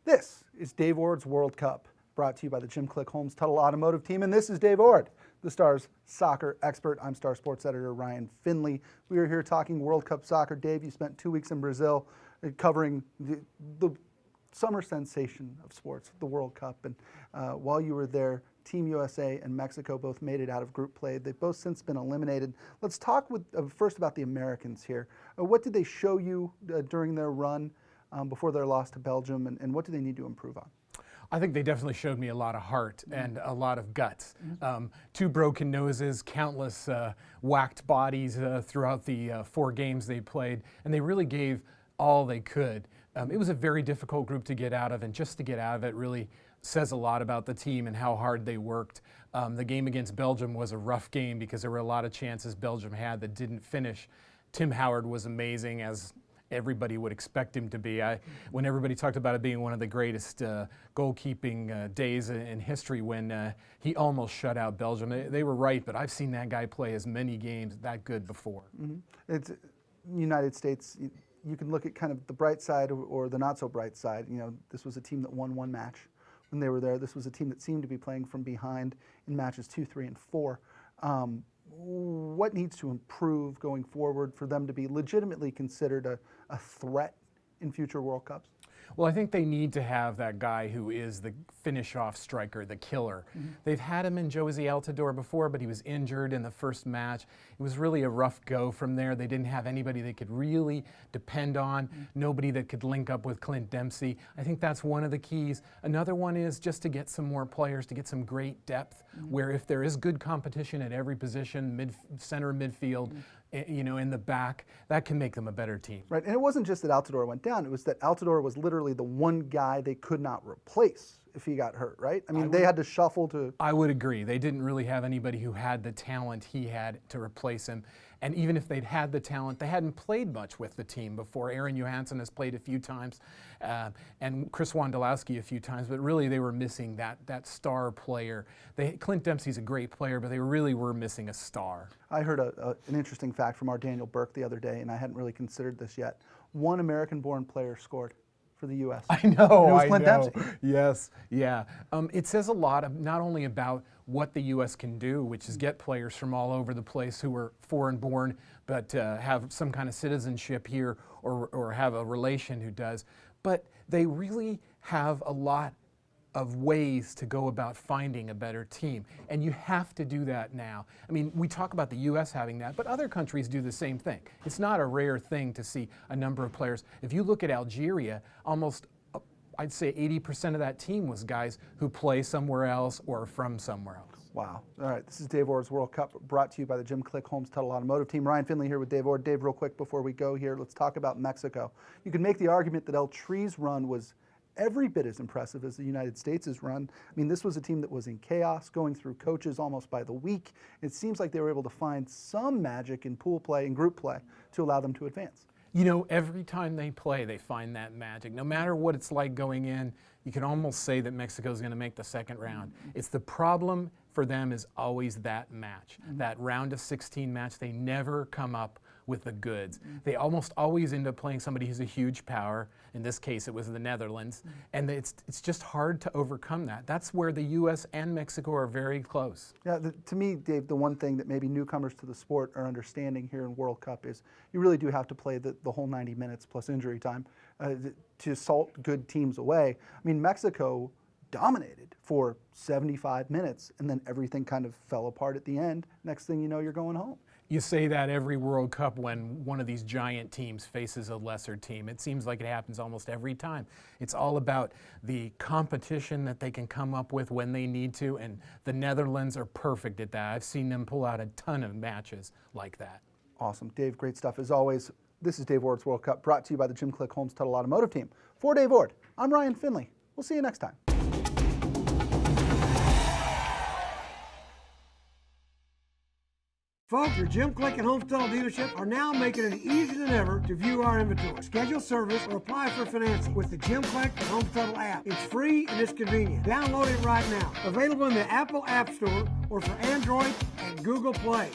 This is Dave Ord's World Cup, brought to you by the Jim Click Holmes Tuttle Automotive Team, and this is Dave Ord, the Stars soccer expert. I'm Star Sports editor Ryan Finley. We are here talking World Cup soccer. Dave, you spent 2 weeks in Brazil covering the summer sensation of sports, the World Cup, and while you were there, Team USA and Mexico both made it out of group play. They've both since been eliminated. Let's talk first about the Americans here. What did they show you during their run before their loss to Belgium, and what do they need to improve on? I think they definitely showed me a lot of heart and a lot of guts. 2 broken noses, countless whacked bodies throughout the 4 games they played, and they really gave all they could. It was a very difficult group to get out of, and just to get out of it really says a lot about the team and how hard they worked. The game against Belgium was a rough game because there were a lot of chances Belgium had that didn't finish. Tim Howard was amazing, as everybody would expect him to be. When everybody talked about it being one of the greatest goalkeeping days in history, when he almost shut out Belgium, they were right, but I've seen that guy play as many games that good before. It's United States. You can look at kind of the bright side or the not so bright side. You know, this was a team that won 1 match when they were there. This was a team that seemed to be playing from behind in matches 2, 3, and 4. What needs to improve going forward for them to be legitimately considered a threat in future World Cups? Well, I think they need to have that guy who is the finish-off striker, the killer. They've had him in Jozy Altador before, but he was injured in the first match. It was really a rough go from there. They didn't have anybody they could really depend on, nobody that could link up with Clint Dempsey. I think that's one of the keys. Another one is just to get some more players, to get some great depth, where if there is good competition at every position, center midfield, you know, in the back, that can make them a better team. Right, and it wasn't just that Altador went down, it was that Altador was literally the one guy they could not replace if he got hurt, right? I mean, they had to shuffle to... I would agree. They didn't really have anybody who had the talent he had to replace him. And even if they'd had the talent, they hadn't played much with the team before. Aaron Johansson has played a few times, and Chris Wondolowski a few times, but really they were missing that star player. Clint Dempsey's a great player, but they really were missing a star. I heard an interesting fact from our Daniel Burke the other day, and I hadn't really considered this yet. 1 American-born player scored for the U.S. I know, it was Clint Dempsey. Yes, yeah. It says a lot not only about what the U.S. can do, which is get players from all over the place who are foreign-born, but have some kind of citizenship here or have a relation who does, but they really have a lot of ways to go about finding a better team. And you have to do that now. I mean, we talk about the U.S. having that, but other countries do the same thing. It's not a rare thing to see a number of players. If you look at Algeria, almost, I'd say 80% of that team was guys who play somewhere else or from somewhere else. Wow. All right, this is Dave Ord's World Cup, brought to you by the Jim Click Holmes Tuttle Automotive Team. Ryan Finley here with Dave Ord. Dave, real quick before we go here, let's talk about Mexico. You can make the argument that El Tri's run was every bit as impressive as the United States' run. I mean, this was a team that was in chaos, going through coaches almost by the week. It seems like they were able to find some magic in pool play and group play to allow them to advance. You know, every time they play, they find that magic. No matter what it's like going in, you can almost say that Mexico's going to make the second round. It's the problem for them is always that match, that round of 16 match. They never come up with the goods. They almost always end up playing somebody who's a huge power. In this case, it was the Netherlands. And it's just hard to overcome that. That's where the U.S. and Mexico are very close. Yeah, to me, Dave, the one thing that maybe newcomers to the sport are understanding here in World Cup is you really do have to play the whole 90 minutes plus injury time to salt good teams away. I mean, Mexico dominated for 75 minutes, and then everything kind of fell apart at the end. Next thing you know, you're going home. You say that every World Cup when one of these giant teams faces a lesser team. It seems like it happens almost every time. It's all about the competition that they can come up with when they need to, and the Netherlands are perfect at that. I've seen them pull out a ton of matches like that. Awesome. Dave, great stuff as always. This is Dave Ord's World Cup, brought to you by the Jim Click Holmes Tuttle Automotive Team. For Dave Ord, I'm Ryan Finley. We'll see you next time. Folks, your Jim Click and Holmes Tuttle dealership are now making it easier than ever to view our inventory, schedule service, or apply for financing with the Jim Click and Holmes Tuttle app. It's free and it's convenient. Download it right now. Available in the Apple App Store or for Android and Google Play.